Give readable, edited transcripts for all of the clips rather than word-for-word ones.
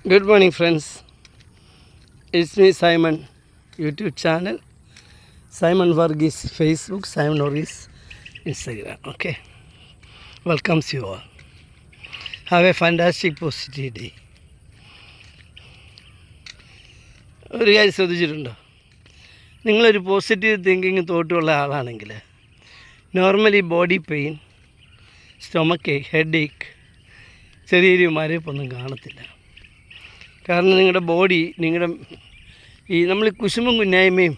Good morning, friends. It's me, Simon. YouTube channel, Simon Varghese Facebook, Simon Varghese Instagram. Okay. Welcomes you all. Have a fantastic positive day. ഒരു കാര്യം ശ്രദ്ധിച്ചിട്ടുണ്ടോ? നിങ്ങളൊരു positive thinking തോട്ടുള്ള ആളാണെങ്കിൽ normally body pain, stomach ഏക്ക്, head ഏക്ക്, ചെറിയൊരു മരപ്പൊന്നും കാണത്തില്ല. കാരണം നിങ്ങളുടെ body, നമ്മൾ കുശുമ്പും കുന്നായ്മയും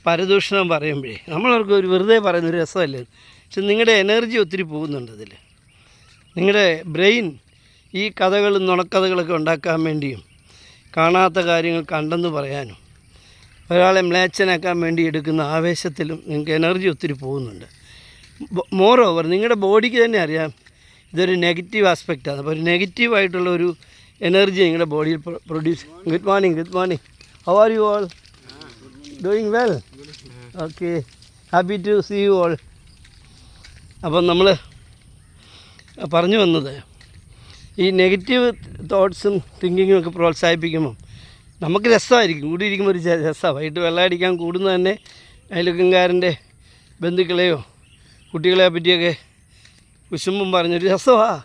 പരദൂഷണവും പറയുമ്പോഴേ നമ്മളവർക്ക് ഒരു വെറുതെ പറയുന്നൊരു രസമല്ലേ. പക്ഷെ നിങ്ങളുടെ എനർജി ഒത്തിരി പോകുന്നുണ്ട് അതിൽ. നിങ്ങളുടെ ബ്രെയിൻ ഈ കഥകളും നുണക്കഥകളൊക്കെ ഉണ്ടാക്കാൻ വേണ്ടിയും കാണാത്ത കാര്യങ്ങൾ കണ്ടെന്ന് പറയാനും ഒരാളെ മ്ലേച്ഛനാക്കാൻ വേണ്ടി എടുക്കുന്ന ആവേശത്തിലും നിങ്ങൾക്ക് എനർജി ഒത്തിരി പോകുന്നുണ്ട്. മോർ ഓവർ നിങ്ങളുടെ ബോഡിക്ക് തന്നെ അറിയാം ഇതൊരു നെഗറ്റീവ് ആസ്പെക്റ്റാണ്. അപ്പോൾ ഒരു നെഗറ്റീവായിട്ടുള്ള ഒരു എനർജി നിങ്ങളുടെ ബോഡിയിൽ produce. Good morning. How are you all? Doing well? Okay, happy to see you all. അപ്പം നമ്മൾ പറഞ്ഞു വന്നത്, ഈ നെഗറ്റീവ് തോട്ട്സും തിങ്കിങ്ങും ഒക്കെ പ്രോത്സാഹിപ്പിക്കുമ്പം നമുക്ക് രസമായിരിക്കും, കൂടിയിരിക്കുമ്പോൾ ഒരു രസമാണ്. വൈകിട്ട് വെള്ളം അടിക്കാൻ കൂടുന്നത് തന്നെ അയൽവക്കംകാരൻ്റെ ബന്ധുക്കളെയോ കുട്ടികളെ പറ്റിയൊക്കെ കുശുമ്പും പറഞ്ഞൊരു രസമാണ്.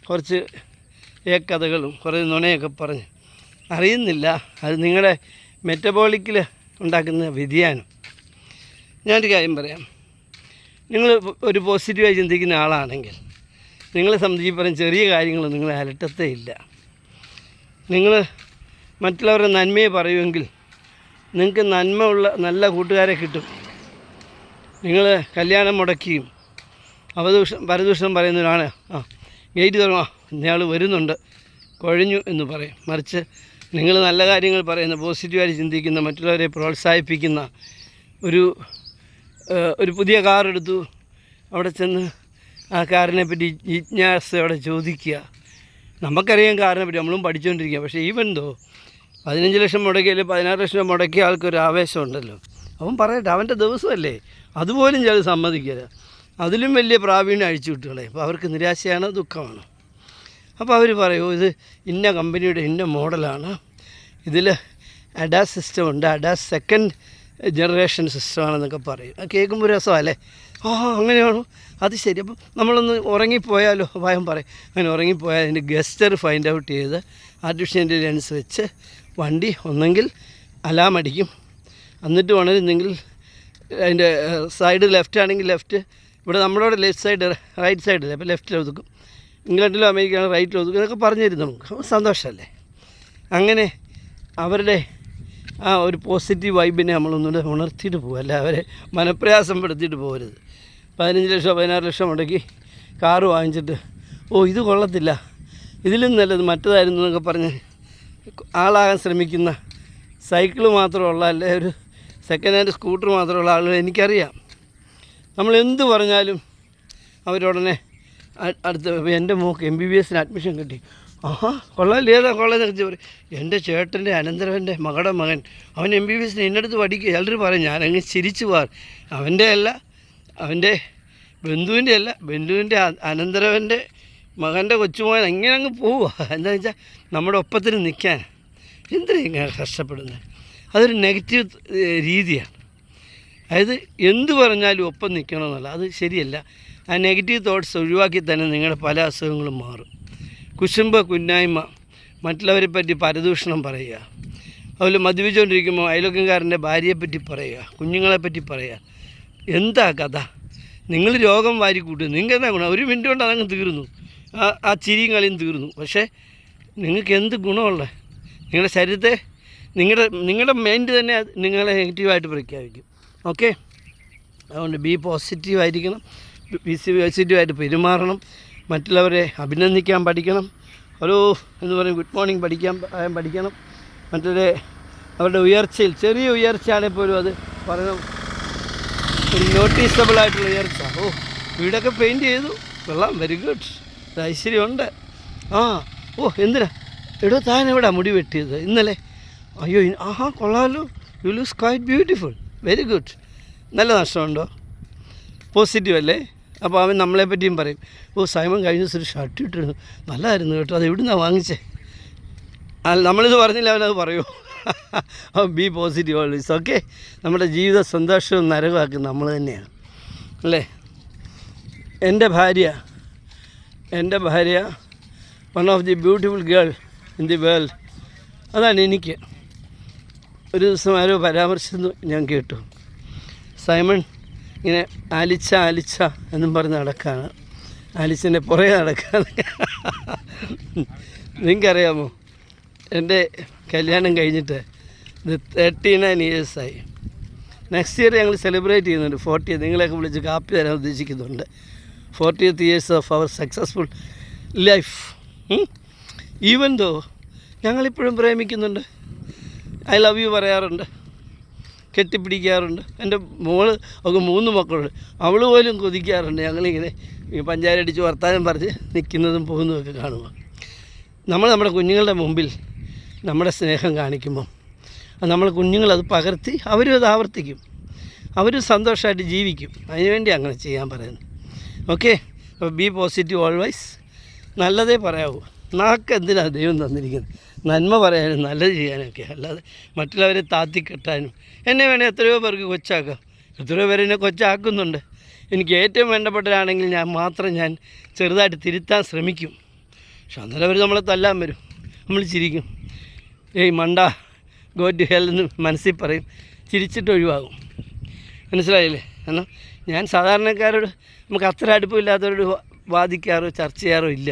കുറച്ച് കഥകളും കുറേ നുണയൊക്കെ പറഞ്ഞ് അറിയുന്നില്ല അത് നിങ്ങളുടെ മെറ്റബോളിക്കിൽ ഉണ്ടാക്കുന്ന വ്യതിയാനം. ഞാനൊരു കാര്യം പറയാം. നിങ്ങൾ ഒരു പോസിറ്റീവായി ചിന്തിക്കുന്ന ആളാണെങ്കിൽ നിങ്ങളെ സംബന്ധിച്ച് പറയും ചെറിയ കാര്യങ്ങൾ നിങ്ങളെ അലട്ടത്തേ ഇല്ല. നിങ്ങൾ മറ്റുള്ളവരുടെ നന്മയെ പറയുമെങ്കിൽ നിങ്ങൾക്ക് നന്മ ഉള്ള നല്ല കൂട്ടുകാരെ കിട്ടും. നിങ്ങൾ കല്യാണം മുടക്കിയും പരദൂഷണം പറയുന്നവരാണ്, ഗേറ്റ് തുറങ്ങാ ഇന്നയാൾ വരുന്നുണ്ട്, കുഴഞ്ഞു എന്ന് പറയും. മറിച്ച് നിങ്ങൾ നല്ല കാര്യങ്ങൾ പറയുന്ന, പോസിറ്റീവായി ചിന്തിക്കുന്ന, മറ്റുള്ളവരെ പ്രോത്സാഹിപ്പിക്കുന്ന, ഒരു പുതിയ കാർ എടുത്തു, അവിടെ ചെന്ന് ആ കാറിനെ പറ്റി ജിജ്ഞാസയോടെ ചോദിക്കുക. നമുക്കറിയാം കാറിനെ പറ്റി, നമ്മളും പഠിച്ചുകൊണ്ടിരിക്കുക. പക്ഷേ ഈവൻ ദോ 15 ലക്ഷം മുടക്കി അല്ലെങ്കിൽ 16 ലക്ഷം മുടക്കിയ ആൾക്കൊരു ആവേശം ഉണ്ടല്ലോ. അവൻ പറയട്ടെ, അവൻ്റെ ദിവസമല്ലേ, അതുപോലും ചില സമ്മതിക്കില്ല. അതിലും വലിയ പ്രാവീണ്യം അഴിച്ചു വിട്ടുകളെ. അപ്പോൾ അവർക്ക് നിരാശയാണ്, ദുഃഖമാണ്. അപ്പോൾ അവർ പറയും, ഇത് ഇന്ന കമ്പനിയുടെ ഇന്ന മോഡലാണ്, ഇതിൽ അഡാസ് സിസ്റ്റം ഉണ്ട്, അഡാസ് സെക്കൻഡ് ജനറേഷൻ സിസ്റ്റമാണെന്നൊക്കെ പറയും. അത് കേൾക്കുമ്പോൾ രസമല്ലേ, അങ്ങനെയാണോ, അത് ശരി. അപ്പം നമ്മളൊന്ന് ഉറങ്ങിപ്പോയാലോ, ഭയം പറയും. അങ്ങനെ ഉറങ്ങിപ്പോയാൽ അതിൻ്റെ ഗസ്റ്റർ ഫൈൻഡ് ഔട്ട് ചെയ്ത് ആർട്ടിഫിഷ്യൽ ഇൻ്റലിജൻസ് വെച്ച് വണ്ടി ഒന്നെങ്കിൽ അലാം അടിക്കും, എന്നിട്ട് ഉണരുന്നെങ്കിൽ അതിൻ്റെ സൈഡ് ലെഫ്റ്റ് ആണെങ്കിൽ ലെഫ്റ്റ്, ഇവിടെ നമ്മളോട് ലെഫ്റ്റ് സൈഡ് റൈറ്റ് സൈഡിൽ, അപ്പോൾ ലെഫ്റ്റിൽ ഒതുക്കും, ഇംഗ്ലണ്ടിലോ അമേരിക്കയിലോ റൈറ്റിൽ ഒതുക്കും, എന്നൊക്കെ പറഞ്ഞു തരും. നമുക്ക് സന്തോഷമല്ലേ. അങ്ങനെ അവരുടെ ആ ഒരു പോസിറ്റീവ് വൈബിനെ നമ്മളൊന്നുകൂടെ ഉണർത്തിയിട്ട് പോകും, അല്ല അവരെ മനപ്രയാസപ്പെടുത്തിയിട്ട് പോകരുത്. 15 ലക്ഷം 16 ലക്ഷം മുടക്കി കാറ് വാങ്ങിച്ചിട്ട് ഇത് കൊള്ളത്തില്ല, ഇതിലും നല്ലത് മറ്റേതായിരുന്നു എന്നൊക്കെ പറഞ്ഞ് ആളാകാൻ ശ്രമിക്കുന്ന, സൈക്കിള് മാത്രമുള്ള അല്ലെ ഒരു സെക്കൻഡ് ഹാൻഡ് സ്കൂട്ടർ മാത്രമുള്ള ആളുകൾ എനിക്കറിയാം. നമ്മൾ എന്ത് പറഞ്ഞാലും അവരുടനെ അടുത്ത്, എൻ്റെ മോക്ക് MBBS അഡ്മിഷൻ കിട്ടി, കൊള്ളാം, ഏതാ കൊള്ളാന്ന് വെച്ച് പറയും. എൻ്റെ ചേട്ടൻ്റെ അനന്തരവൻ്റെ മകളുടെ മകൻ അവൻ MBBS എന്നടുത്ത് പഠിക്കുക. എല്ലാവരും പറയും, ഞാനങ്ങ് ചിരിച്ചു പോകാൻ. അവൻ്റെ അല്ല, അവൻ്റെ ബന്ധുവിൻ്റെ അല്ല, ബന്ധുവിൻ്റെ അനന്തരവൻ്റെ മകൻ്റെ കൊച്ചുമോൻ എങ്ങനെ അങ്ങ് പോവുക. എന്താണെന്ന് വെച്ചാൽ നമ്മുടെ ഒപ്പത്തിന് നിൽക്കാൻ എന്തിനാ ഇങ്ങനെ കഷ്ടപ്പെടുന്നത്? അതൊരു നെഗറ്റീവ് രീതിയാണ്. അതായത് എന്ത് പറഞ്ഞാലും ഒപ്പം നിൽക്കണമെന്നല്ല, അത് ശരിയല്ല. ആ നെഗറ്റീവ് തോട്ട്സ് ഒഴിവാക്കി തന്നെ നിങ്ങളുടെ പല അസുഖങ്ങളും മാറും. കുശുമ്പ് കുന്നായ്മ, മറ്റുള്ളവരെ പറ്റി പരദൂഷണം പറയുക, അതുപോലെ മദ്യപിച്ചുകൊണ്ടിരിക്കുമ്പോൾ അയൽവക്കംകാരൻ്റെ ഭാര്യയെപ്പറ്റി പറയുക, കുഞ്ഞുങ്ങളെപ്പറ്റി പറയുക. എന്താ കഥ? നിങ്ങൾ രോഗം വാരി കൂട്ടുന്നു. നിങ്ങൾക്ക് എന്താ ഗുണം? ഒരു മിനിറ്റ് കൊണ്ട് അതങ്ങ് തീർന്നു, ആ ചിരിയും കളിയും തീർന്നു. പക്ഷേ നിങ്ങൾക്ക് എന്ത് ഗുണമുള്ളത്? നിങ്ങളുടെ ശരീരത്തെ, നിങ്ങളുടെ മൈൻഡ് തന്നെ നിങ്ങളെ നെഗറ്റീവായിട്ട് പ്രഖ്യാപിക്കും. ഓക്കെ, അതുകൊണ്ട് ബി പോസിറ്റീവായിരിക്കണം, പോസിറ്റീവായിട്ട് പെരുമാറണം, മറ്റുള്ളവരെ അഭിനന്ദിക്കാൻ പഠിക്കണം, എന്ന് പറയും ഗുഡ് മോർണിംഗ് പഠിക്കണം. അവരുടെ ഉയർച്ചയിൽ, ചെറിയ ഉയർച്ചയാണെങ്കിൽ പോലും അത് പറയണം, ഒരു നോട്ടീസബിളായിട്ടുള്ള ഉയർച്ച. വീടൊക്കെ പെയിൻറ്റ് ചെയ്തു, കൊള്ളാം, വെരി ഗുഡ്, ഐശ്വര്യമുണ്ട്. എന്തിനാ എടോ താൻ എവിടെ മുടി വെട്ടിയത് ഇന്നലെ? അയ്യോ, കൊള്ളാമല്ലോ, U looks quite beautiful, very good. നല്ല നഷ്ടമുണ്ടോ? പോസിറ്റീവ് അല്ലേ? അപ്പോൾ അവൻ നമ്മളെപ്പറ്റിയും പറയും, സൈമൺ കഴിഞ്ഞ ദിവസം ഒരു ഷർട്ട് ഇട്ടിരുന്നു, നല്ലതായിരുന്നു കേട്ടോ, അത് എവിടുന്നാണ് വാങ്ങിച്ചേ? നമ്മളിത് പറഞ്ഞില്ല അവനത് പറയൂ. B positive always. ഓക്കെ, നമ്മുടെ ജീവിത സന്തോഷവും നരകമാക്കി നമ്മൾ തന്നെയാണ് അല്ലേ. എൻ്റെ ഭാര്യ one of the beautiful girl in the world. അതാണ് എനിക്ക്. ഒരു ദിവസം ആരോ പരാമർശിച്ചെന്ന് ഞാൻ കേട്ടു. സൈമൺ ഇങ്ങനെ ആലിച്ച എന്നും പറഞ്ഞ് നടക്കുകയാണ്, ആലിച്ചിൻ്റെ പുറകെ നടക്കുകയാണ്. നിങ്ങൾക്കറിയാമോ, എൻ്റെ കല്യാണം കഴിഞ്ഞിട്ട് ഇത് 39 ഇയേഴ്സായി. നെക്സ്റ്റ് ഇയർ ഞങ്ങൾ സെലിബ്രേറ്റ് ചെയ്യുന്നുണ്ട് 40th. നിങ്ങളെയൊക്കെ വിളിച്ച് കാപ്പി തരാൻ ഉദ്ദേശിക്കുന്നുണ്ട്. 40th years of our successful life. Even though ഞങ്ങളിപ്പോഴും പ്രേമിക്കുന്നുണ്ട്, ഐ ലവ് യു പറയാറുണ്ട്, കെട്ടിപ്പിടിക്കാറുണ്ട്. എൻ്റെ മോള് ഒക്കെ 3 മക്കളുണ്ട്, അവൾ പോലും കൊതിക്കാറുണ്ട് ഞങ്ങളിങ്ങനെ പഞ്ചായത്തടിച്ച് വർത്താനം പറഞ്ഞ് നിൽക്കുന്നതും പോകുന്നതൊക്കെ കാണുമ്പോൾ. നമ്മുടെ കുഞ്ഞുങ്ങളുടെ മുമ്പിൽ നമ്മുടെ സ്നേഹം കാണിക്കുമ്പം നമ്മൾ കുഞ്ഞുങ്ങളത് പകർത്തി അവരും അത് ആവർത്തിക്കും, അവരും സന്തോഷമായിട്ട് ജീവിക്കും. അതിനുവേണ്ടി അങ്ങനെ ചെയ്യാൻ പറയുന്നത്. ഓക്കെ, അപ്പോൾ ബി പോസിറ്റീവ് ഓൾവൈസ്. നല്ലതേ പറയാവൂ. നാക്ക് എന്തിനാണ് ദൈവം തന്നിരിക്കുന്നത്? നന്മ പറയാനും നല്ലത് ചെയ്യാനൊക്കെ, അല്ലാതെ മറ്റുള്ളവരെ താത്തിക്കെട്ടാനും. എന്നെ വേണേൽ എത്രയോ പേർക്ക് കൊച്ചാക്കാം, എത്രയോ പേര് എന്നെ കൊച്ചാക്കുന്നുണ്ട്. എനിക്ക് ഏറ്റവും വേണ്ടപ്പെട്ടവരാണെങ്കിൽ ഞാൻ ചെറുതായിട്ട് തിരുത്താൻ ശ്രമിക്കും. പക്ഷെ അന്നേരം അവർ നമ്മളെ തല്ലാൻ വരും, നമ്മൾ ചിരിക്കും, ഏയ് മണ്ട ഗോ ടു ഹെൽ എന്ന് മനസ്സിൽ പറയും, ചിരിച്ചിട്ട് ഒഴിവാകും. മനസ്സിലായില്ലേ? കാരണം ഞാൻ സാധാരണക്കാരോട് നമുക്ക് അത്ര അടുപ്പമില്ലാത്തവരോട് വാദിക്കാറോ ചർച്ച ചെയ്യാറോ ഇല്ല.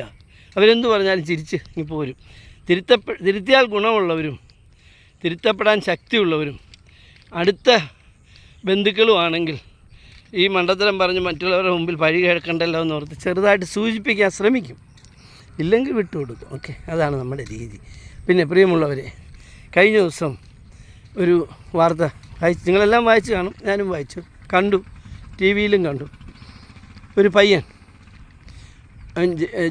അവരെന്ത് പറഞ്ഞാലും ചിരിച്ച് ഇങ്ങ് പോരും. തിരുത്തിയാൽ ഗുണമുള്ളവരും തിരുത്തപ്പെടാൻ ശക്തിയുള്ളവരും അടുത്ത ബന്ധുക്കളുമാണെങ്കിൽ ഈ മണ്ടത്തരം പറഞ്ഞ് മറ്റുള്ളവരുടെ മുമ്പിൽ പഴി കേൾക്കണ്ടല്ലോ എന്ന് ഓർത്ത് ചെറുതായിട്ട് സൂചിപ്പിക്കാൻ ശ്രമിക്കും, ഇല്ലെങ്കിൽ വിട്ടുകൊടുക്കും. ഓക്കെ, അതാണ് നമ്മുടെ രീതി. പിന്നെ പ്രിയമുള്ളവരെ, കഴിഞ്ഞ ദിവസം ഒരു വാർത്ത നിങ്ങളെല്ലാം വായിച്ചു കാണും, ഞാനും വായിച്ചു, കണ്ടു, ടി വിയിലും കണ്ടു. ഒരു പയ്യൻ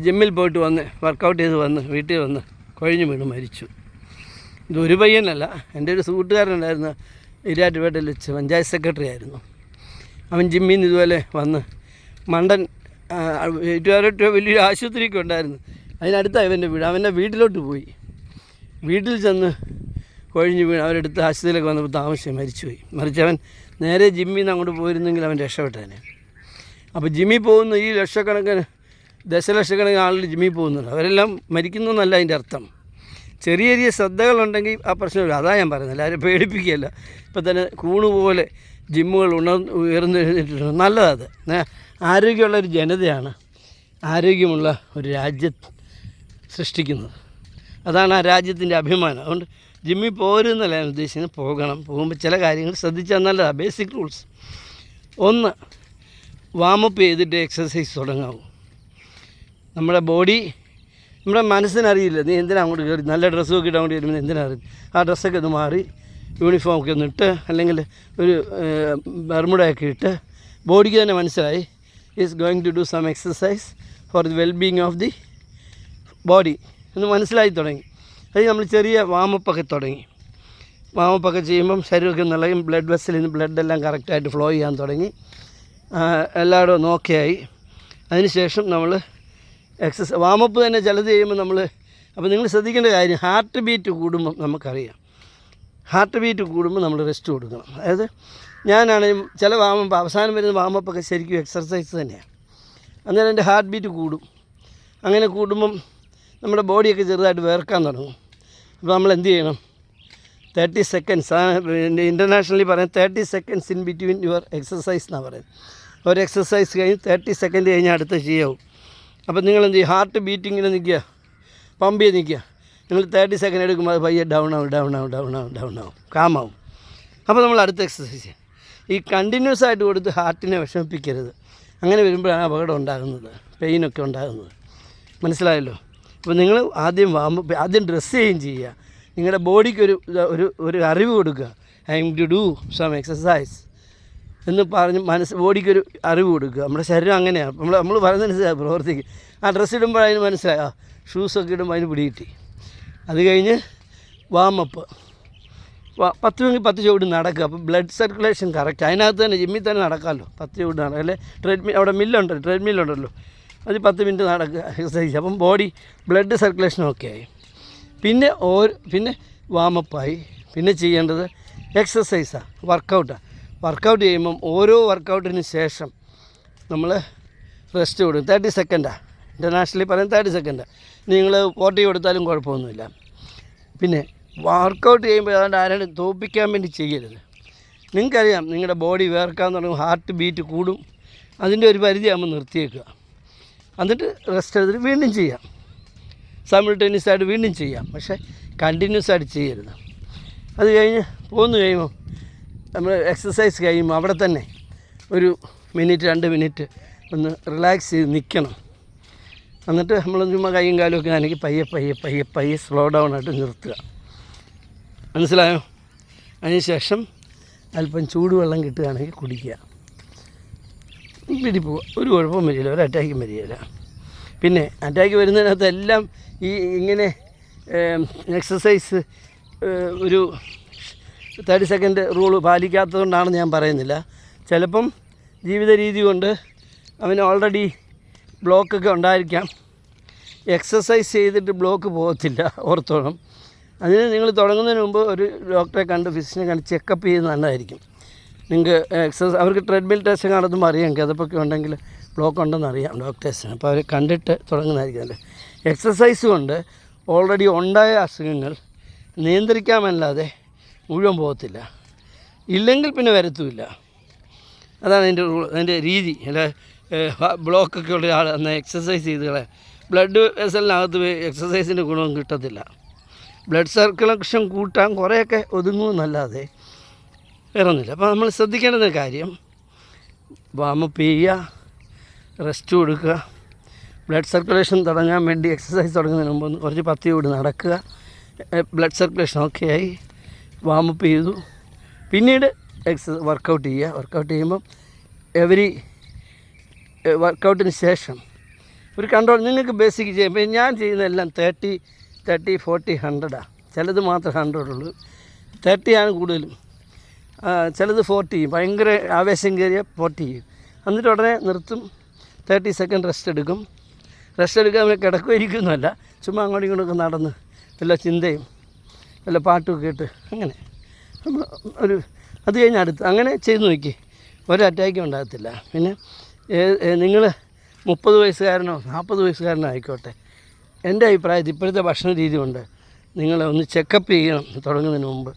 ജിമ്മിൽ പോയിട്ട് വർക്കൗട്ട് ചെയ്ത് വീട്ടിൽ വന്ന് കുഴഞ്ഞു വീണ് മരിച്ചു. ഇതൊരു പയ്യനല്ല, എൻ്റെ ഒരു സുഹൃത്തുകാരനുണ്ടായിരുന്ന ഇരാറ്റുപേട്ടയിൽ വെച്ച് പഞ്ചായത്ത് സെക്രട്ടറി ആയിരുന്നു. അവൻ ജിമ്മിൽ നിന്ന് ഇതുപോലെ മണ്ടൻ വലിയൊരു ആശുപത്രിയൊക്കെ ഉണ്ടായിരുന്നു, അതിനടുത്താണ് ഇവൻ്റെ വീട്. അവൻ്റെ വീട്ടിലോട്ട് പോയി, വീട്ടിൽ ചെന്ന് കുഴഞ്ഞു വീണ് അവരെടുത്ത് ആശുപത്രിയിലൊക്കെ വന്നപ്പോൾ താമസിച്ച് മരിച്ചുപോയി. മറിച്ചവൻ നേരെ ജിമ്മിൽ നിന്ന് അങ്ങോട്ട് പോയിരുന്നെങ്കിൽ അവൻ രക്ഷപ്പെട്ടേനെ. അപ്പോൾ ജിമ്മിൽ പോകുന്ന ഈ ദശലക്ഷക്കണക്കിന് ആളുകൾ ജിമ്മിൽ പോകുന്നുണ്ട്, അവരെല്ലാം മരിക്കുന്നതെന്നല്ല അതിൻ്റെ അർത്ഥം. ചെറിയ ചെറിയ ശ്രദ്ധകളുണ്ടെങ്കിൽ ആ പ്രശ്നമില്ല. അതാ ഞാൻ പറയുന്നത്, എല്ലാവരും പേടിപ്പിക്കുകയല്ല. ഇപ്പം തന്നെ കൂണുപോലെ ജിമ്മുകൾ ഉയർന്നു എഴുന്നേറ്റിട്ടുണ്ട്, നല്ലതത്. ആരോഗ്യമുള്ളൊരു ജനതയാണ് ആരോഗ്യമുള്ള ഒരു രാജ്യം സൃഷ്ടിക്കുന്നത്. അതാണ് ആ രാജ്യത്തിൻ്റെ അഭിമാനം. അതുകൊണ്ട് ജിമ്മിൽ പോരുന്നല്ല ഞാൻ ഉദ്ദേശിക്കുന്നത്, പോകുമ്പോൾ ചില കാര്യങ്ങൾ ശ്രദ്ധിച്ചാൽ നല്ലതാണ്. ബേസിക് റൂൾസ്: 1, വാമപ്പ് ചെയ്തിട്ട് എക്സസൈസ് തുടങ്ങാവൂ. നമ്മുടെ നമ്മുടെ മനസ്സിനറിയില്ല, നീ എന്തിനാ അങ്ങോട്ട് കയറി നല്ല ഡ്രസ്സൊക്കെ ഇട്ട് അങ്ങോട്ട് വരുമ്പോൾ എന്തിനാ അറിയും. ആ ഡ്രസ്സൊക്കെ ഒന്ന് മാറി യൂണിഫോമൊക്കെ ഒന്ന് ഇട്ട്, അല്ലെങ്കിൽ ഒരു ബർമുടയൊക്കെ ഇട്ട് ബോഡിക്ക് തന്നെ മനസ്സിലായി is going to do some exercise for the wellbeing of the body എന്ന് മനസ്സിലായി തുടങ്ങി. അത് നമ്മൾ ചെറിയ വാമപ്പൊക്കെ തുടങ്ങി. വാമപ്പൊക്കെ ചെയ്യുമ്പം ശരീരമൊക്കെ നിളയും, ബ്ലഡ് വെസലിൽ നിന്ന് ബ്ലഡെല്ലാം കറക്റ്റായിട്ട് ഫ്ലോ ചെയ്യാൻ തുടങ്ങി, എല്ലായിടും നോക്കിയായി. അതിനുശേഷം നമ്മൾ വാമപ്പ് തന്നെ ചിലത് ചെയ്യുമ്പോൾ അപ്പോൾ നിങ്ങൾ ശ്രദ്ധിക്കേണ്ട കാര്യം, ഹാർട്ട് ബീറ്റ് കൂടുമ്പം നമുക്കറിയാം. ഹാർട്ട് ബീറ്റ് കൂടുമ്പോൾ നമ്മൾ റെസ്റ്റ് കൊടുക്കണം. അതായത് ഞാനാണെങ്കിൽ ചില അവസാനം വരുന്ന വാമപ്പൊക്കെ ശരിക്കും എക്സർസൈസ് തന്നെയാണ്. അന്നേരം എൻ്റെ ഹാർട്ട് ബീറ്റ് കൂടും. അങ്ങനെ കൂടുമ്പം നമ്മുടെ ബോഡിയൊക്കെ ചെറുതായിട്ട് വേർക്കാൻ തുടങ്ങും. അപ്പോൾ നമ്മൾ എന്ത് ചെയ്യണം? 30 seconds, ഇൻ്റർനാഷണലി പറയാം 30 seconds in between your exercise എന്നാണ് പറയുന്നത്. ഒരു എക്സസൈസ് കഴിഞ്ഞ് 30 seconds കഴിഞ്ഞാൽ അടുത്ത ചെയ്യാവും. അപ്പോൾ നിങ്ങൾ എന്ത് ചെയ്യും? ഹാർട്ട് ബീറ്റിങ്ങിന് നിൽക്കുക, പമ്പ് ചെയ്ത് നിൽക്കുക. നിങ്ങൾ 30 seconds എടുക്കുമ്പോൾ അത് പയ്യെ ഡൗൺ ആവും, കാമാവും. അപ്പോൾ നമ്മൾ അടുത്ത എക്സസൈസ് ചെയ്യാം. ഈ കണ്ടിന്യൂസ് ആയിട്ട് കൊടുത്ത് ഹാർട്ടിനെ വിഷമിപ്പിക്കരുത്. അങ്ങനെ വരുമ്പോഴാണ് അപകടം ഉണ്ടാകുന്നത്, പെയിനൊക്കെ ഉണ്ടാകുന്നത്. മനസ്സിലായല്ലോ? അപ്പോൾ നിങ്ങൾ ആദ്യം ഡ്രസ്സ് ചെയ്യുക. നിങ്ങളുടെ ബോഡിക്കൊരു അറിവ് കൊടുക്കുക. I am to do some exercise എന്ന് പറഞ്ഞ് ബോഡിക്കൊരു അറിവ് കൊടുക്കുക. നമ്മുടെ ശരീരം അങ്ങനെയാണ്, നമ്മൾ പറയുന്നതനുസരിച്ച് പ്രവർത്തിക്കും. ആ ഡ്രസ്സ് ഇടുമ്പോൾ അതിന് മനസ്സിലായി, ഷൂസൊക്കെ ഇടുമ്പോൾ അതിന് പിടികിട്ടി. അത് കഴിഞ്ഞ് വാമപ്പ് 10 ചുവട് നടക്കുക. അപ്പോൾ ബ്ലഡ് സർക്കുലേഷൻ കറക്റ്റ്. അതിനകത്ത് തന്നെ ജിമ്മിൽ തന്നെ നടക്കാമല്ലോ, 10 ചുവട് നടക്കുക. അല്ലെ അവിടെ ട്രെഡ്മില്ലുണ്ടല്ലോ, അത് 10 മിനിറ്റ് നടക്കുക, എക്സസൈസ്. അപ്പം ബോഡി ബ്ലഡ് സർക്കുലേഷൻ ഒക്കെ ആയി. പിന്നെ വാമപ്പായി. പിന്നെ ചെയ്യേണ്ടത് എക്സസൈസാണ്, വർക്കൗട്ട് ചെയ്യുമ്പം ഓരോ വർക്കൗട്ടിന് ശേഷം നമ്മൾ റെസ്റ്റ് കൊടുക്കും. 30 സെക്കൻഡാണ് ഇൻ്റർനാഷണലി പറയുന്നത്, 30 സെക്കൻഡാണ്. നിങ്ങൾ 40 കൊടുത്താലും കുഴപ്പമൊന്നുമില്ല. പിന്നെ വർക്കൗട്ട് ചെയ്യുമ്പോൾ അതുകൊണ്ട് ആരെയും തോൽപ്പിക്കാൻ വേണ്ടി ചെയ്യരുത്. നിങ്ങൾക്കറിയാം നിങ്ങളുടെ ബോഡി വേർക്കാൻ തുടങ്ങും, ഹാർട്ട് ബീറ്റ് കൂടും. അതിൻ്റെ ഒരു പരിധി ആകുമ്പോൾ നിർത്തിയേക്കുക. എന്നിട്ട് റെസ്റ്റ് എടുത്തിട്ട് വീണ്ടും ചെയ്യാം, സൈമിൾട്ടേനിയസ് ആയിട്ട് വീണ്ടും ചെയ്യാം. പക്ഷേ കണ്ടിന്യൂസ് ആയിട്ട് ചെയ്യരുത്. അത് കഴിഞ്ഞ് കഴിയുമ്പോൾ നമ്മൾ എക്സസൈസ് കഴിയുമ്പോൾ അവിടെ തന്നെ ഒരു 2 മിനിറ്റ് ഒന്ന് റിലാക്സ് ചെയ്ത് നിൽക്കണം. എന്നിട്ട് നമ്മൾ ചുമ്മാ കൈയും കാലും ഒക്കെ ആണെങ്കിൽ പയ്യെ സ്ലോ ഡൗൺ ആയിട്ട് നിർത്തുക. മനസ്സിലായോ? അതിനുശേഷം അല്പം ചൂടുവെള്ളം കിട്ടുകയാണെങ്കിൽ കുടിക്കുക. പിടിപ്പോവുക, ഒരു കുഴപ്പവും വരില്ല, ഒരു അറ്റാക്കും വരികയില്ല. പിന്നെ അറ്റാക്ക് വരുന്നതിനകത്തെല്ലാം ഇങ്ങനെ എക്സസൈസ് ഒരു 30 സെക്കൻഡ് റൂള് പാലിക്കാത്തതുകൊണ്ടാണെന്ന് ഞാൻ പറയുന്നില്ല. ചിലപ്പം ജീവിത രീതി കൊണ്ട് അവന് ഓൾറെഡി ബ്ലോക്കൊക്കെ ഉണ്ടായിരിക്കാം. എക്സസൈസ് ചെയ്തിട്ട് ബ്ലോക്ക് പോകത്തില്ല, ഓർത്തോണം. അതിന് നിങ്ങൾ തുടങ്ങുന്നതിന് മുമ്പ് ഒരു ഡോക്ടറെ കണ്ട്, ഫിസിഷ്യനെ കണ്ട് ചെക്കപ്പ് ചെയ്യുന്നത് നല്ലതായിരിക്കും. നിങ്ങൾക്ക് അവർക്ക് ട്രെഡ്മിൽ ടെസ്റ്റ് നടത്തുമ്പോൾ അറിയാം കിതപ്പൊക്കെ ഉണ്ടെങ്കിൽ ബ്ലോക്ക് ഉണ്ടെന്ന് അറിയാം ഡോക്ടേഴ്സിന്. അപ്പോൾ അവർ കണ്ടിട്ട് തുടങ്ങുന്നതായിരിക്കും നല്ലത്. എക്സസൈസ് കൊണ്ട് ഓൾറെഡി ഉണ്ടായ അസുഖങ്ങൾ നിയന്ത്രിക്കാമല്ലാതെ മുഴുവൻ പോകത്തില്ല. ഇല്ലെങ്കിൽ പിന്നെ വരത്തുമില്ല. അതാണ് അതിൻ്റെ രീതി. അല്ല ബ്ലോക്കൊക്കെ ഉള്ള ആൾ എന്നാൽ എക്സസൈസ് ചെയ്ത് കളയാം. ബ്ലഡ് വെസലിനകത്ത് എക്സസൈസിൻ്റെ ഗുണവും കിട്ടത്തില്ല. ബ്ലഡ് സർക്കുലേഷൻ കൂട്ടാൻ കുറേയൊക്കെ ഒതുങ്ങുമെന്നല്ലാതെ വേറൊന്നുമില്ല. അപ്പോൾ നമ്മൾ ശ്രദ്ധിക്കേണ്ട കാര്യം വാമപ്പ് ചെയ്യുക, റെസ്റ്റ് കൊടുക്കുക. ബ്ലഡ് സർക്കുലേഷൻ തുടങ്ങാൻ വേണ്ടി എക്സസൈസ് തുടങ്ങുന്നതിന് മുമ്പ് കുറച്ച് 10 കൂടി നടക്കുക. ബ്ലഡ് സർക്കുലേഷൻ ഓക്കെ ആയി, വാമപ്പ് ചെയ്തു. പിന്നീട് വർക്കൗട്ട് ചെയ്യുക. വർക്കൗട്ട് ചെയ്യുമ്പം വർക്കൗട്ടിന് ശേഷം ഒരു കൺട്രോൾ നിങ്ങൾക്ക് ബേസിക് ചെയ്യാം. ഇപ്പം ഞാൻ ചെയ്യുന്നതെല്ലാം 30, 40, 100 ചിലത് മാത്രം 100 ഉള്ളൂ. 30 ആണ് കൂടുതലും. ചിലത് 40 ചെയ്യും, ഭയങ്കര ആവേശം കയറിയ 40 ചെയ്യും. എന്നിട്ട് ഉടനെ നിർത്തും, 30 സെക്കൻഡ് റെസ്റ്റ് എടുക്കും. റെസ്റ്റ് എടുക്കാൻ നമ്മൾ കിടക്കുമായിരിക്കുന്നല്ല, ചുമ്മാ അങ്ങോട്ടും ഇങ്ങോട്ടൊക്കെ നടന്ന് വല്ല ചിന്തയും വല്ല പാട്ടും കേട്ട് അങ്ങനെ അത് കഴിഞ്ഞ് അങ്ങനെ ചെയ്ത് നോക്കി, ഒരു അറ്റാക്കും ഉണ്ടാകത്തില്ല. പിന്നെ നിങ്ങൾ 30 വയസ്സുകാരനോ 40 വയസ്സുകാരനോ ആയിക്കോട്ടെ, എൻ്റെ അഭിപ്രായത്തിൽ ഇപ്പോഴത്തെ ഭക്ഷണ രീതി കൊണ്ട് നിങ്ങൾ ഒന്ന് ചെക്കപ്പ് ചെയ്യണം. തുടങ്ങുന്നതിന് മുമ്പ്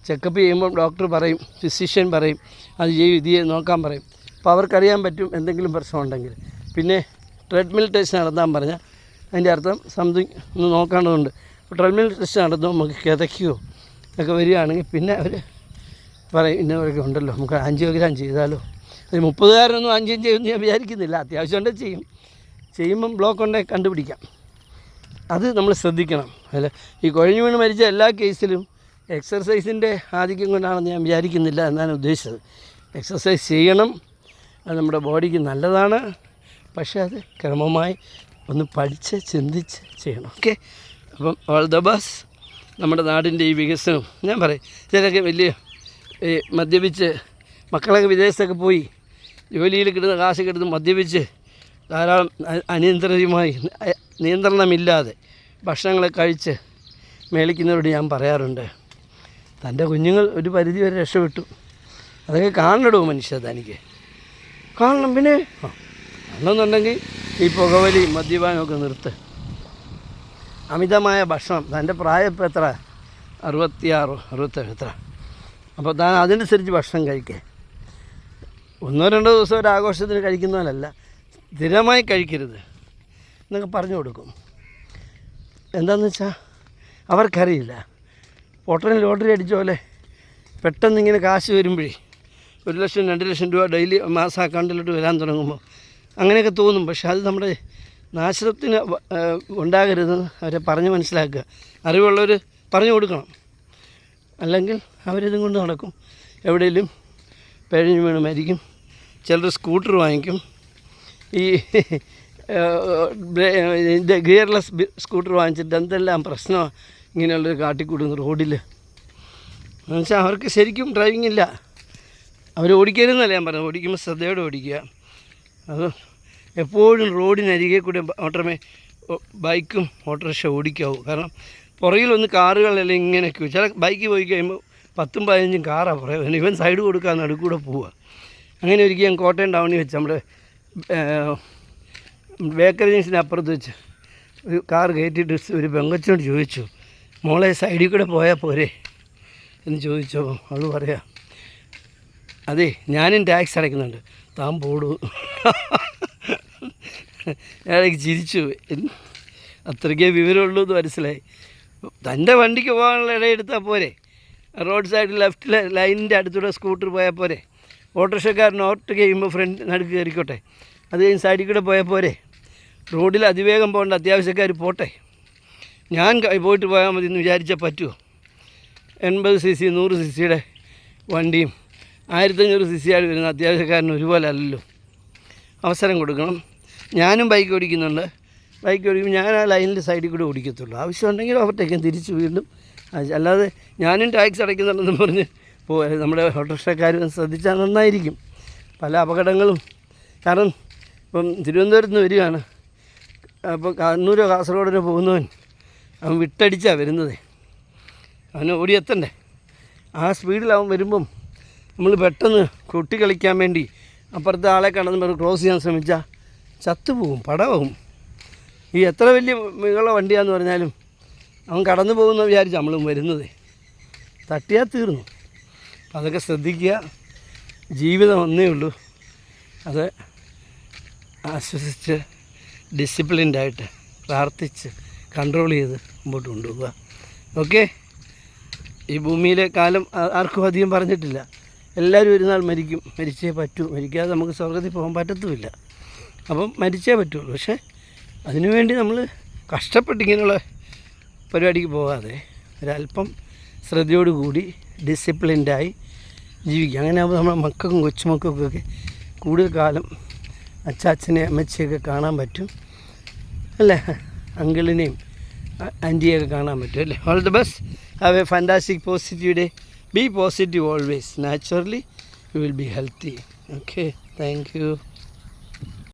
ചെക്കപ്പ് ചെയ്യുമ്പോൾ ഡോക്ടർ പറയും, ഫിസിഷ്യൻ പറയും, അത് ഇത് നോക്കാൻ പറയും. അപ്പോൾ അവർക്കറിയാൻ പറ്റും എന്തെങ്കിലും പ്രശ്നമുണ്ടെങ്കിൽ. പിന്നെ ട്രെഡ്മിൽ ടെസ്റ്റ് നടത്താൻ പറഞ്ഞാൽ അതിൻ്റെ അർത്ഥം സംതിങ് ഒന്ന് നോക്കേണ്ടതുണ്ട്. അപ്പോൾ ട്രെഡ്മിൽ ടെസ്റ്റ് നടത്തുമ്പോൾ നമുക്ക് കിതയ്ക്കുകയോ ഒക്കെ വരികയാണെങ്കിൽ പിന്നെ അവർ പറയും ഇന്നവരൊക്കെ ഉണ്ടല്ലോ, നമുക്ക് ആൻജിയോഗ്രാം ചെയ്താലോ. അത് 30കാരനൊന്നും ആൻജിയോ ചെയ്യുമെന്ന് ഞാൻ വിചാരിക്കുന്നില്ല. അത്യാവശ്യം ഉണ്ടെങ്കിൽ ചെയ്യുമ്പം ബ്ലോക്ക് ഉണ്ടെങ്കിൽ കണ്ടുപിടിക്കാം. അത് നമ്മൾ ശ്രദ്ധിക്കണം. അല്ല ഈ കുഴഞ്ഞു വീണ് മരിച്ച എല്ലാ കേസിലും എക്സർസൈസിൻ്റെ ആധിക്യം കൊണ്ടാണെന്ന് ഞാൻ വിചാരിക്കുന്നില്ല എന്നാണ് ഉദ്ദേശിച്ചത്. എക്സർസൈസ് ചെയ്യണം, അത് നമ്മുടെ ബോഡിക്ക് നല്ലതാണ്. പക്ഷേ അത് ക്രമമായി ഒന്ന് പഠിച്ച് ചിന്തിച്ച് ചെയ്യണം. ഓക്കെ, അപ്പം ഓൾ ദ ബെസ്റ്റ്. നമ്മുടെ നാടിൻ്റെ ഈ വികസനം ഞാൻ പറയും, ചിലരൊക്കെ വലിയ മദ്യപിച്ച് മക്കളൊക്കെ വിദേശത്തൊക്കെ പോയി ജോലിയിൽ കിട്ടുന്ന കാശ് കിട്ടുന്ന മദ്യപിച്ച് ധാരാളം നിയന്ത്രണമില്ലാതെ ഭക്ഷണങ്ങളെ കഴിച്ച് മേളിക്കുന്നവരോട് ഞാൻ പറയാറുണ്ട്, തൻ്റെ കുഞ്ഞുങ്ങൾ ഒരു പരിധി വരെ രക്ഷപ്പെട്ടു. അതൊക്കെ കാണണോ മനുഷ്യ, തനിക്ക് കാണണം. പിന്നെ കാണണമെന്നുണ്ടെങ്കിൽ ഈ പുകവലി മദ്യപാനമൊക്കെ നിർത്ത്. അമിതമായ ഭക്ഷണം, തൻ്റെ പ്രായം ഇപ്പോൾ എത്ര, 66, 67 എത്ര, അപ്പോൾ താൻ അതനുസരിച്ച് ഭക്ഷണം കഴിക്കുക. 1-2 ദിവസം ഒരു ആഘോഷത്തിന് കഴിക്കുന്നവരല്ല, സ്ഥിരമായി കഴിക്കരുത് എന്നൊക്കെ പറഞ്ഞു കൊടുക്കും. എന്താണെന്ന് വെച്ചാൽ അവർക്കറിയില്ല. പൊട്ടന് ലോട്ടറി അടിച്ച പോലെ പെട്ടെന്നിങ്ങനെ കാശ് വരുമ്പോഴേ 1 ലക്ഷം 2 ലക്ഷം രൂപ ഡെയിലി മാസം അക്കൗണ്ടിലോട്ട് വരാൻ തുടങ്ങുമ്പോൾ അങ്ങനെയൊക്കെ തോന്നും. പക്ഷെ അത് നമ്മുടെ നാശത്തിന് ഉണ്ടാകരുതെന്ന് അവരെ പറഞ്ഞ് മനസ്സിലാക്കുക. അറിവുള്ളവർ പറഞ്ഞു കൊടുക്കണം. അല്ലെങ്കിൽ അവരിതും കൊണ്ട് നടക്കും, എവിടെയെങ്കിലും പിഴഞ്ഞു വീണ് മരിക്കും. ചിലർ സ്കൂട്ടർ വാങ്ങിക്കും, ഈ ഗിയർലെസ് സ്കൂട്ടർ വാങ്ങിച്ചിട്ട് എന്തെല്ലാം പ്രശ്നമാണ് ഇങ്ങനെയുള്ളൊരു കാട്ടിക്കൂടുന്നു റോഡിൽ. എന്നുവെച്ചാൽ അവർക്ക് ശരിക്കും ഡ്രൈവിംഗ് ഇല്ല. അവർ ഓടിക്കരുതെന്നല്ല ഞാൻ പറഞ്ഞത്, ഓടിക്കുമ്പോൾ ശ്രദ്ധയോടെ ഓടിക്കുക. അത് എപ്പോഴും റോഡിനരികെ കൂടെ മാത്രമേ ബൈക്കും ഓട്ടോറിക്ഷ ഓടിക്കാവൂ. കാരണം പുറകിലൊന്ന് കാറുകളെല്ലാം ഇങ്ങനെ ചില ബൈക്ക് പോയി കഴിയുമ്പോൾ 10-15 കാറാണ് പുറകെ. ഇവൻ സൈഡ് കൊടുക്കാൻ നടുക്കൂടെ പോവുക. അങ്ങനെ ഒരിക്കൽ ഞാൻ കോട്ടയം ടൗണിൽ വെച്ച് നമ്മുടെ ബേക്കറി ജംഗ്ഷന് അപ്പുറത്ത് വെച്ച് ഒരു കാർ കയറ്റിയിട്ട് ഒരു പെങ്കൊച്ചോട് ചോദിച്ചു, മോളെ സൈഡിൽ കൂടെ പോയാൽ പോരെ എന്ന് ചോദിച്ചോ. അവൾ പറയാം, അതെ ഞാനും ടാക്സ് അടയ്ക്കുന്നുണ്ട്, താൻ പോടൂ. അയാൾക്ക് ചിരിച്ചു. അത്രയ്ക്കേ വിവരമുള്ളൂ എന്ന് മനസ്സിലായി. തൻ്റെ വണ്ടിക്ക് പോകാനുള്ള ഇടയെടുത്താൽ പോരെ, റോഡ് സൈഡിൽ ലെഫ്റ്റ് ലൈനിൻ്റെ അടുത്തൂടെ സ്കൂട്ടർ പോയാൽ പോരെ, ഓട്ടോറിക്ഷക്കാരൻ ഓവർടേക്ക് ചെയ്യുമ്പോൾ ഫ്രണ്ട് നടുക്ക് കയറിക്കോട്ടെ, അത് കഴിഞ്ഞ് സൈഡിൽ കൂടെ പോയാൽ പോരെ, റോഡിൽ അതിവേഗം പോകേണ്ട അത്യാവശ്യക്കാർ പോട്ടെ, ഞാൻ പോയിട്ട് പോയാൽ മതി എന്ന് വിചാരിച്ചാൽ പറ്റുമോ? 80 cc 100 cc വണ്ടിയും 1500 cc ആയിട്ട് വരുന്ന അത്യാവശ്യക്കാരന് ഒരുപോലെ അല്ലല്ലോ. അവസരം കൊടുക്കണം. ഞാനും ബൈക്ക് ഓടിക്കുന്നുണ്ട്. ബൈക്ക് ഓടിക്കുമ്പോൾ ഞാൻ ആ ലൈനിൽ സൈഡിൽ കൂടെ ഓടിക്കത്തുള്ളൂ. ആവശ്യമുണ്ടെങ്കിൽ ഓവർടേക്കും തിരിച്ച് വീണ്ടും. അല്ലാതെ ഞാനും ടാക്സ് അടയ്ക്കുന്നുണ്ടെന്ന് പറഞ്ഞ് നമ്മുടെ ഓട്ടോറിക്ഷക്കാർ ശ്രദ്ധിച്ചാൽ നന്നായിരിക്കും. പല അപകടങ്ങളും. കാരണം ഇപ്പം തിരുവനന്തപുരത്ത് നിന്ന് വരികയാണ്, അപ്പോൾ കണ്ണൂരോ കാസർഗോഡിനോ പോകുന്നവൻ അവൻ വിട്ടടിച്ചാണ് വരുന്നത്. അവന് ഓടിയെത്തണ്ടേ. ആ സ്പീഡിൽ അവൻ വരുമ്പം നമ്മൾ പെട്ടെന്ന് കൊട്ടി കളിക്കാൻ വേണ്ടി അപ്പുറത്തെ ആളെ കടന്ന് ക്രോസ് ചെയ്യാൻ ശ്രമിച്ചാൽ ചത്തുപോകും, പടമാകും. ഈ എത്ര വലിയ മികളുള്ള വണ്ടിയാണെന്ന് പറഞ്ഞാലും അവൻ കടന്നു പോകുന്ന വിചാരിച്ച് നമ്മളും വരുന്നത്. തട്ടിയാൽ തീർന്നു. അതൊക്കെ ശ്രദ്ധിക്കുക. ജീവിതം ഒന്നേ ഉള്ളൂ, അത് ആശ്വസിച്ച് ഡിസിപ്ലിൻഡായിട്ട് പ്രാർത്ഥിച്ച് കൺട്രോൾ ചെയ്ത് മുമ്പോട്ട് കൊണ്ടുപോകുക. ഓക്കെ. ഈ ഭൂമിയിലെ കാലം ആർക്കും അധികം പറഞ്ഞിട്ടില്ല. എല്ലാവരും ഒരു നാൾ മരിക്കും, മരിച്ചേ പറ്റൂ. മരിക്കാതെ നമുക്ക് സ്വർഗ്ഗത്തിൽ പോകാൻ പറ്റത്തുമില്ല. അപ്പം മരിച്ചേ പറ്റുള്ളൂ. പക്ഷേ അതിനുവേണ്ടി നമ്മൾ കഷ്ടപ്പെട്ടിങ്ങനെയുള്ള പരിപാടിക്ക് പോകാതെ ഒരല്പം ശ്രദ്ധയോടുകൂടി ഡിസിപ്ലിൻഡായി ജീവിക്കുക. അങ്ങനെ ആകുമ്പോൾ നമ്മുടെ മക്കൾക്കും കൊച്ചുമക്കൾക്കൊക്കെ കൂടുതൽ കാലം അച്ചാച്ചനെ അമ്മച്ചിയൊക്കെ കാണാൻ പറ്റും അല്ലേ, അങ്കിളിനെയും ആൻറ്റിയൊക്കെ കാണാൻ പറ്റും അല്ലേ. All the best. Have A fantastic positive day. Be positive always. Naturally, you will be healthy. Okay, thank you.